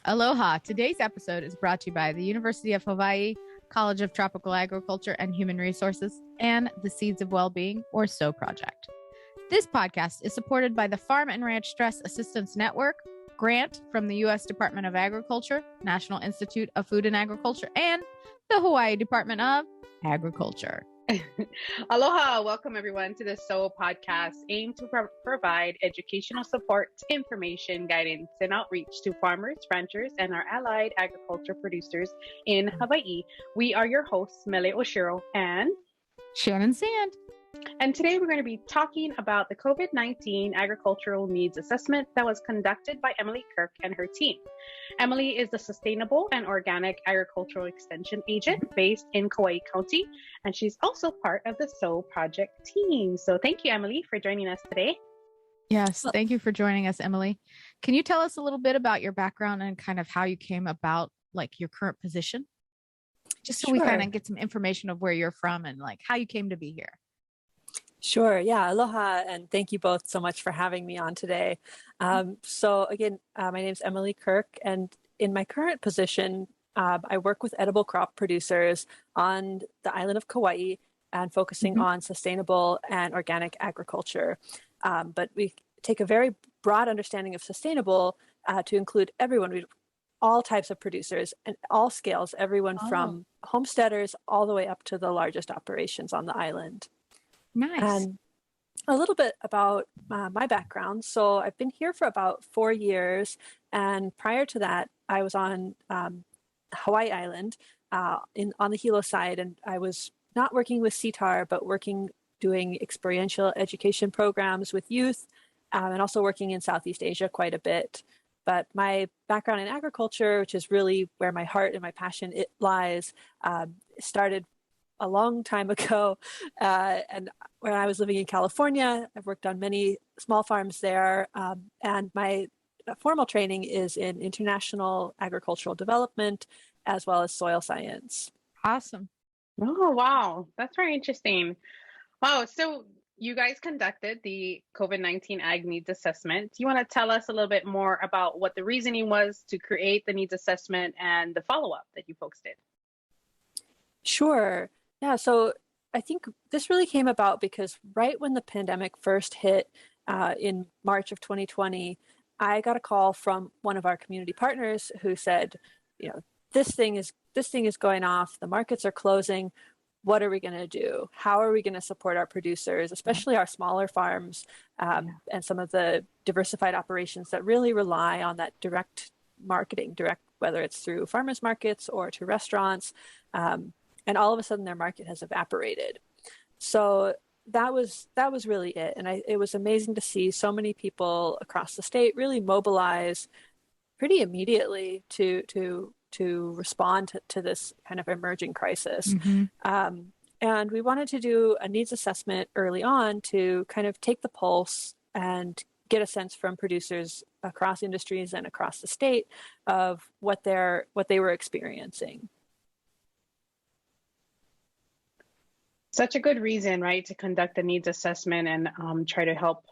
Aloha. Today's episode is brought to you by the University of Hawaiʻi, College of Tropical Agriculture and Human Resources, and the Seeds of Wellbeing, or SOW Project. This podcast is supported by the Farm and Ranch Stress Assistance Network, grant from the U.S. Department of Agriculture, National Institute of Food and Agriculture, and the Hawaii Department of Agriculture. Aloha, welcome everyone to the SOW podcast, aimed to provide educational support, information, guidance, and outreach to farmers, ranchers, and our allied agriculture producers in Hawaii. We are your hosts, Mele Oshiro and Shannon Sand. And today we're going to be talking about the COVID-19 Agricultural Needs Assessment that was conducted by Emilie Kirk and her team. Emilie is the Sustainable and Organic Agricultural Extension Agent based in Kauai County, and she's also part of the SOW Project team. So thank you, Emilie, for joining us today. Yes, thank you for joining us, Emilie. Can you tell us a little bit about your background and kind of how you came about like your current position? Just so we kind of get some information of where you're from and like how you came to be here. Sure. Yeah. Aloha. And thank you both so much for having me on today. So again, my name is Emilie Kirk, and in my current position, I work with edible crop producers on the island of Kauai and focusing on sustainable and organic agriculture. But we take a very broad understanding of sustainable to include everyone, all types of producers and all scales, everyone from homesteaders all the way up to the largest operations on the island. Nice. And a little bit about my background. So I've been here for about 4 years. And prior to that, I was on Hawaii Island on the Hilo side. And I was not working with CTAHR, but doing experiential education programs with youth and also working in Southeast Asia quite a bit. But my background in agriculture, which is really where my heart and my passion lies, started a long time ago. And when I was living in California, I've worked on many small farms there. And my formal training is in international agricultural development, as well as soil science. Awesome. Oh, wow. That's very interesting. Wow. So you guys conducted the COVID-19 Ag Needs Assessment. Do you want to tell us a little bit more about what the reasoning was to create the needs assessment and the follow-up that you folks did? Sure. Yeah, so I think this really came about because right when the pandemic first hit in March of 2020, I got a call from one of our community partners who said, this thing is going off, the markets are closing. What are we going to do? How are we going to support our producers, especially our smaller farms and some of the diversified operations that really rely on that direct marketing, whether it's through farmers markets or to restaurants. And all of a sudden their market has evaporated. So that was really it. And it was amazing to see so many people across the state really mobilize pretty immediately to respond to this kind of emerging crisis. And we wanted to do a needs assessment early on to kind of take the pulse and get a sense from producers across industries and across the state of what they were experiencing. Such a good reason, right, to conduct a needs assessment and try to help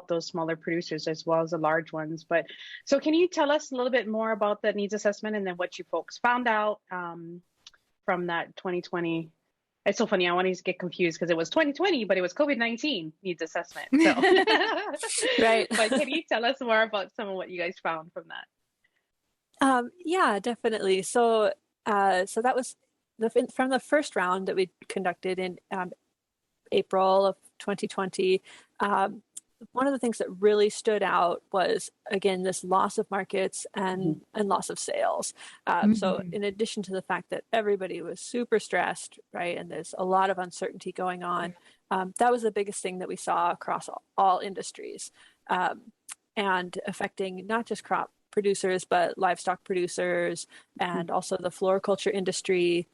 those smaller producers as well as the large ones. But so can you tell us a little bit more about the needs assessment and then what you folks found out from that 2020? It's so funny. I want to get confused because it was 2020, but it was COVID-19 needs assessment. So. Right. But can you tell us more about some of what you guys found from that? Yeah, definitely. So that was from the first round that we conducted in April of 2020, one of the things that really stood out was, again, this loss of markets and loss of sales. So in addition to the fact that everybody was super stressed, right, and there's a lot of uncertainty going on, that was the biggest thing that we saw across all industries and affecting not just crop producers, but livestock producers and also the floriculture industry.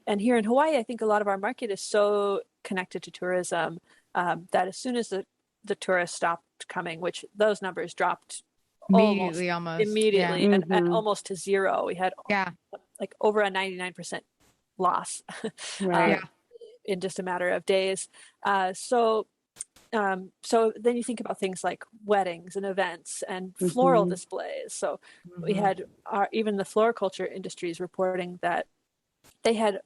And here in Hawaii, I think a lot of our market is so connected to tourism that as soon as the tourists stopped coming, which those numbers dropped immediately and almost to zero. We had like over a 99% loss in just a matter of days. So So then you think about things like weddings and events and floral displays. So we had even the floriculture industries reporting that they had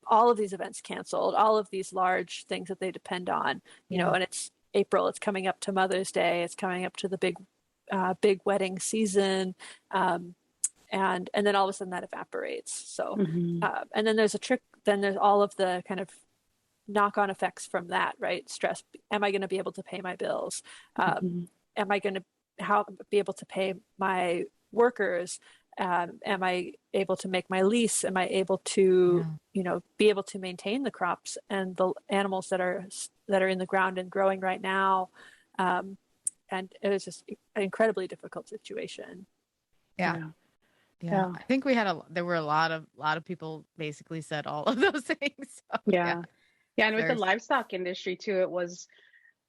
all of these events canceled, all of these large things that they depend on, you know, and it's April, it's coming up to Mother's Day, it's coming up to the big wedding season. And then all of a sudden that evaporates. So, and then there's then there's all of the kind of knock-on effects from that, right? Stress. Am I going to be able to pay my bills? Am I going to be able to pay my workers? Am I able to make my lease? Am I able to, you know, be able to maintain the crops and the animals that are in the ground and growing right now? And it was just an incredibly difficult situation. Yeah. I think there were a lot of people basically said all of those things. So, yeah. And with the livestock industry too, it was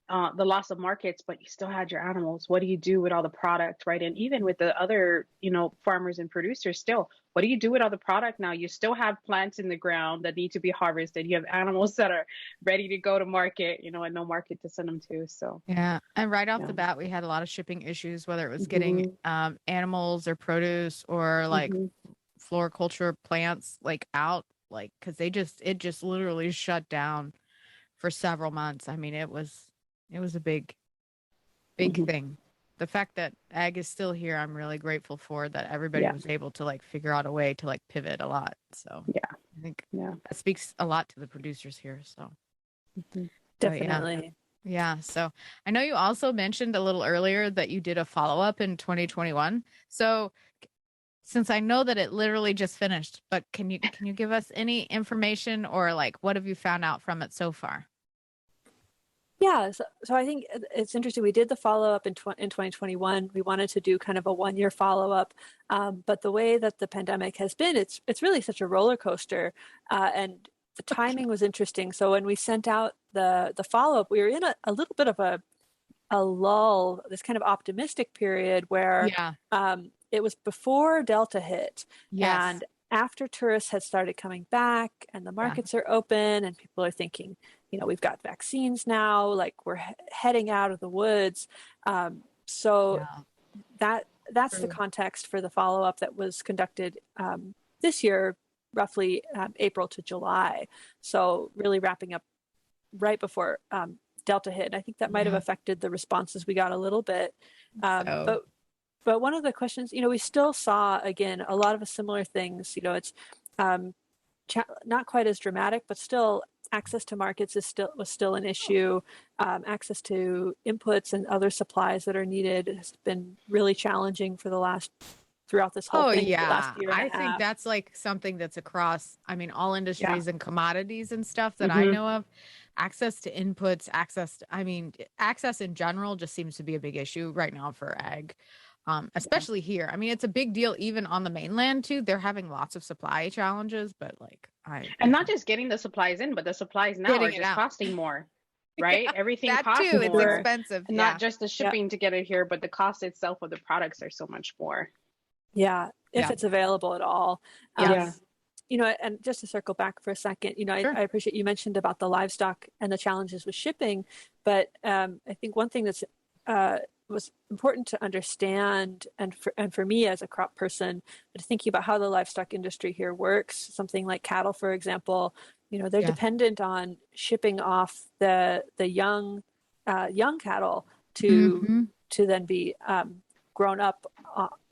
the loss of markets, but you still had your animals. What do you do with all the product, right? And even with the other, you know, farmers and producers still, what do you do with all the product now? You still have plants in the ground that need to be harvested. You have animals that are ready to go to market, you know, and no market to send them to. So yeah. And right off the bat, we had a lot of shipping issues, whether it was getting animals or produce or like floriculture plants like out, like, because it just literally shut down for several months. I mean, it was a big thing. The fact that ag is still here, I'm really grateful for that. Everybody was able to like figure out a way to like pivot a lot. So I think that speaks a lot to the producers here. So definitely. Yeah. So I know you also mentioned a little earlier that you did a follow-up in 2021. So since I know that it literally just finished, but can you give us any information or like what have you found out from it so far? Yeah, so I think it's interesting. We did the follow-up in 2021. We wanted to do kind of a one-year follow-up, but the way that the pandemic has been, it's really such a roller coaster, and the timing was interesting. So when we sent out the follow-up, we were in a little bit of a lull, this kind of optimistic period where it was before Delta hit, and after tourists had started coming back and the markets are open and people are thinking, you know, we've got vaccines now, like we're heading out of the woods. So that's the context for the follow-up that was conducted this year, roughly April to July. So really wrapping up right before Delta hit. And I think that might have affected the responses we got a little bit. But one of the questions, you know, we still saw, again, a lot of similar things. You know, it's not quite as dramatic, but still access to markets was still an issue. Access to inputs and other supplies that are needed has been really challenging throughout this whole thing. Last year and a half. Think that's like something that's across, I mean, all industries and commodities and stuff that I know of. Access to inputs, access in general just seems to be a big issue right now for ag. Especially here. I mean, it's a big deal even on the mainland too. They're having lots of supply challenges, but like and not just getting the supplies in, but the supplies now are just costing more, right? Everything costs more. It's expensive. Not just the shipping to get it here, but the cost itself of the products are so much more. Yeah, if it's available at all. You know, and just to circle back for a second, you know, I appreciate you mentioned about the livestock and the challenges with shipping, but I think one thing that's was important to understand, and for me as a crop person, thinking about how the livestock industry here works. Something like cattle, for example, you know, they're dependent on shipping off the young cattle to then be grown up,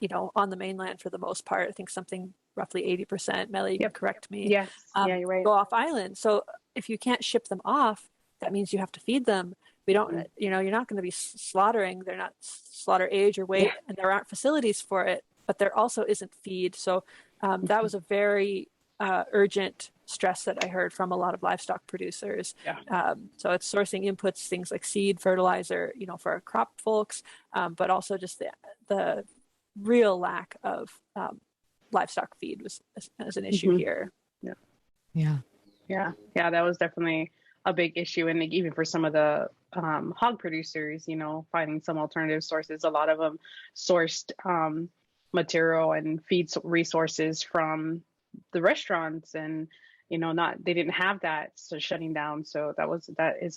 you know, on the mainland for the most part. I think something roughly 80%. Emilie, correct me. Yes, you're right. Go off island. So if you can't ship them off, that means you have to feed them. We don't, you know, you're not going to be slaughtering. They're not slaughter age or weight, and there aren't facilities for it, but there also isn't feed. So that was a very urgent stress that I heard from a lot of livestock producers. So it's sourcing inputs, things like seed, fertilizer, you know, for our crop folks, but also just the real lack of livestock feed was an issue here. That was definitely a big issue. And even for some of the hog producers, you know, finding some alternative sources, a lot of them sourced material and feed resources from the restaurants and they didn't have that, so shutting down. So that is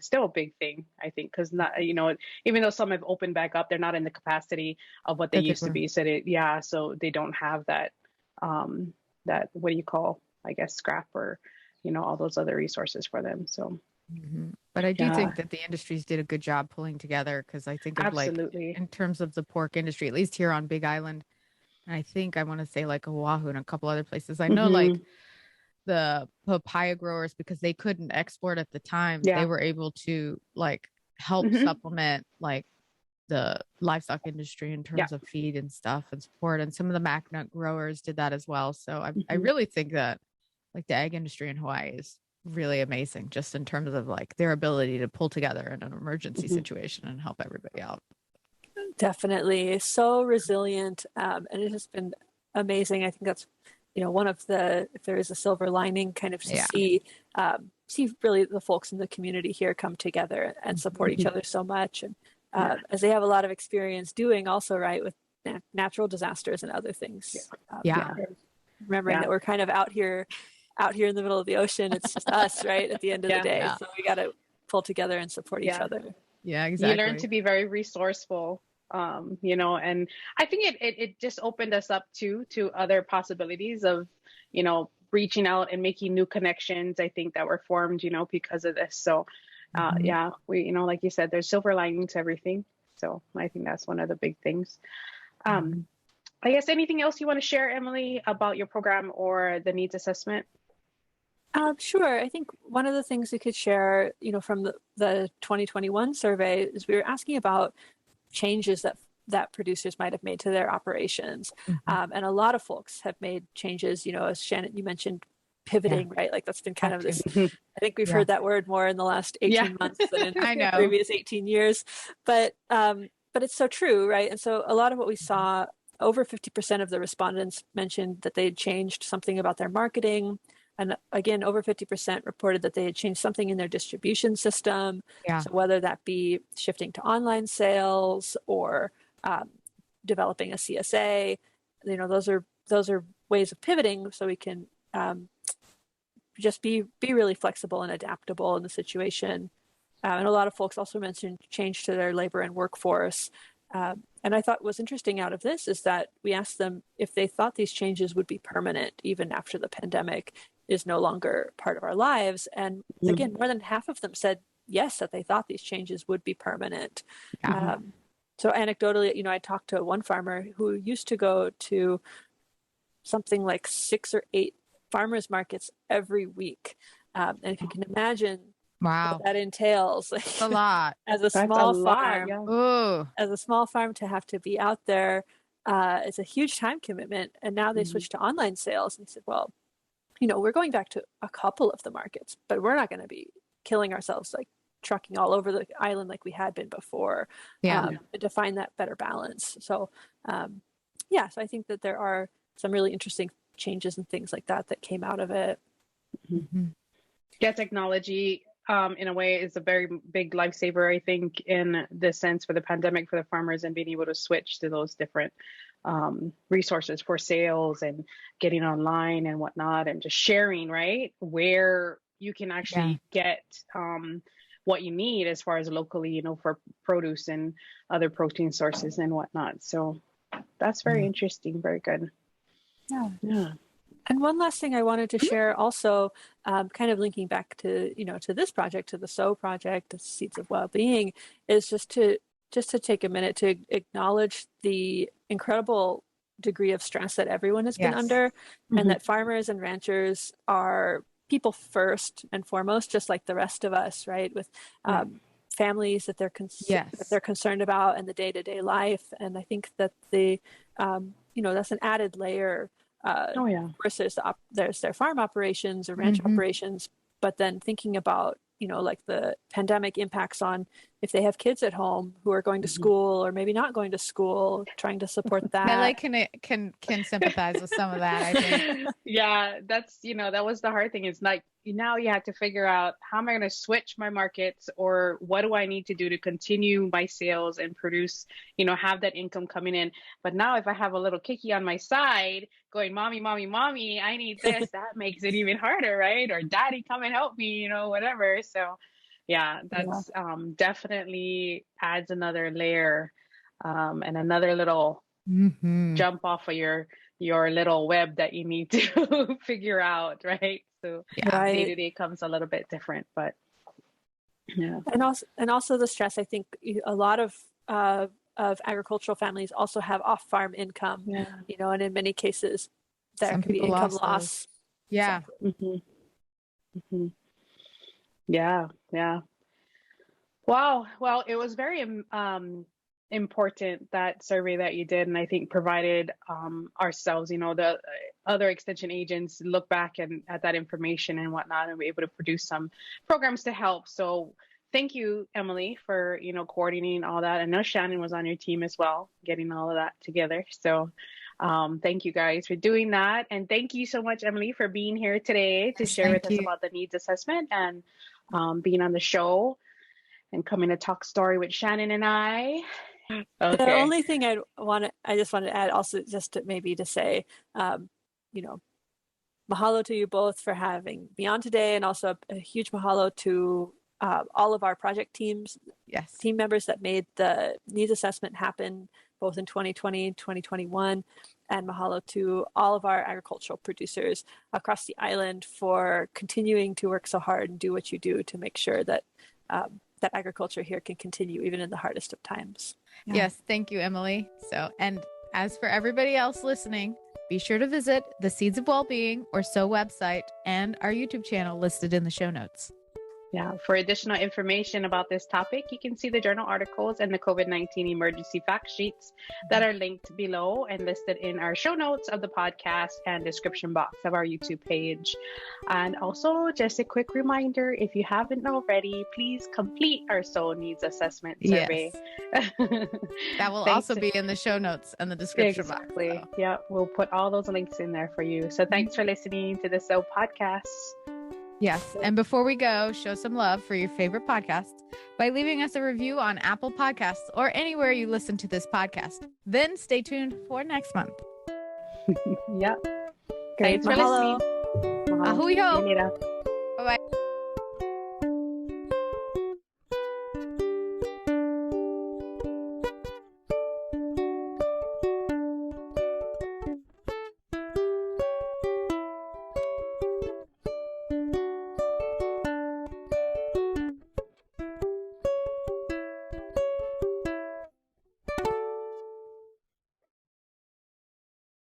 still a big thing, I think, because not, even though some have opened back up, they're not in the capacity of what they used to be. So so they don't have that, that, what do you call, I guess, scrap or, all those other resources for them. So. But I do think that the industries did a good job pulling together, because I think of Absolutely. in terms of the pork industry, at least here on Big Island, and I think I want to say like Oahu and a couple other places. I know like the papaya growers, because they couldn't export at the time, they were able to like help supplement like the livestock industry in terms of feed and stuff and support. And some of the mac nut growers did that as well. So I really think that like the ag industry in Hawaii is really amazing, just in terms of like their ability to pull together in an emergency situation and help everybody out. Definitely. So resilient. And it has been amazing. I think that's, one of the, if there is a silver lining, kind of to see really the folks in the community here come together and support each other so much. And as they have a lot of experience doing also, right, with natural disasters and other things. Remembering that we're kind of out here in the middle of the ocean. It's just us, right, at the end of the day. So we got to pull together and support each other. Yeah, exactly. You learn to be very resourceful, and I think it just opened us up to other possibilities of, reaching out and making new connections, I think, that were formed, because of this. So, we, like you said, there's silver lining to everything. So I think that's one of the big things. I guess anything else you want to share, Emilie, about your program or the needs assessment? Sure. I think one of the things we could share, from the 2021 survey is we were asking about changes that producers might have made to their operations. And a lot of folks have made changes, as Shannon, you mentioned, pivoting, right? Like that's been kind of this, I think we've heard that word more in the last 18 months than in the previous 18 years. But it's so true, right? And so a lot of what we saw, over 50% of the respondents mentioned that they had changed something about their marketing. And again, over 50% reported that they had changed something in their distribution system. So whether that be shifting to online sales or developing a CSA, those are ways of pivoting, so we can just be really flexible and adaptable in the situation. And a lot of folks also mentioned change to their labor and workforce. And I thought was interesting out of this is that we asked them if they thought these changes would be permanent even after the pandemic is no longer part of our lives. And again, more than half of them said yes, that they thought these changes would be permanent. So anecdotally, I talked to one farmer who used to go to something like 6 or 8 farmers markets every week. And if you can imagine what that entails, like, a lot. As a small farm, as a small farm, to have to be out there, it's a huge time commitment. And now they switched to online sales and said, well, we're going back to a couple of the markets, but we're not going to be killing ourselves like trucking all over the island like we had been before. To find that better balance. So so I think that there are some really interesting changes and things like that came out of it. Technology in a way is a very big lifesaver, I think, in this sense for the pandemic, for the farmers, and being able to switch to those different resources for sales and getting online and whatnot, and just sharing, right, where you can actually get what you need as far as locally, for produce and other protein sources and whatnot. So that's very interesting. Very good. Yeah. And one last thing I wanted to share also, kind of linking back to, to this project, to the SOW Project, the Seeds of Wellbeing, is just to take a minute to acknowledge the incredible degree of stress that everyone has been under, and that farmers and ranchers are people first and foremost, just like the rest of us, right? With families that they're concerned about and the day-to-day life. And I think that that's an added layer. Of course, there's their farm operations or ranch operations, but then thinking about, like the pandemic impacts on if they have kids at home who are going to school or maybe not going to school, trying to support that. I can sympathize with some of that, I think. That's, that was the hard thing. It's like now you have to figure out, how am I going to switch my markets, or what do I need to do to continue my sales and produce, have that income coming in. But now if I have a little kiki on my side going, mommy, mommy, mommy, I need this, that makes it even harder, right? Or daddy, come and help me, whatever. So yeah, that's definitely adds another layer, and another little jump off of your little web that you need to figure out, right? So day to day comes a little bit different, but yeah. And also the stress. I think a lot of agricultural families also have off-farm income, and in many cases there could be income loss. Yeah. Yeah. Wow. Well, it was very important, that survey that you did, and I think provided ourselves, the other extension agents, look back at that information and whatnot, and be able to produce some programs to help. So thank you, Emilie, for coordinating all that. I know Shannon was on your team as well, getting all of that together. So thank you guys for doing that, and thank you so much, Emilie, for being here today to share with us about the needs assessment, and being on the show and coming to talk story with Shannon and I. Okay. The only thing I just wanted to add also, just to say, mahalo to you both for having me on today, and also a huge mahalo to all of our project teams, team members that made the needs assessment happen both in 2020 and 2021, and mahalo to all of our agricultural producers across the island for continuing to work so hard and do what you do to make sure that that agriculture here can continue even in the hardest of times. Yes, thank you, Emilie. So, and as for everybody else listening, be sure to visit the Seeds of Wellbeing or SOW website and our YouTube channel listed in the show notes. Yeah, for additional information about this topic, you can see the journal articles and the COVID-19 emergency fact sheets that are linked below and listed in our show notes of the podcast and description box of our YouTube page. And also, just a quick reminder, if you haven't already, please complete our soul needs assessment survey. Yes. That will also be in the show notes and the description box. Exactly. Yeah, we'll put all those links in there for you. So thanks for listening to the SOW podcast. Yes. And before we go, show some love for your favorite podcast by leaving us a review on Apple Podcasts or anywhere you listen to this podcast. Then stay tuned for next month. Yep. Great. Thanks for listening. Ahui ho.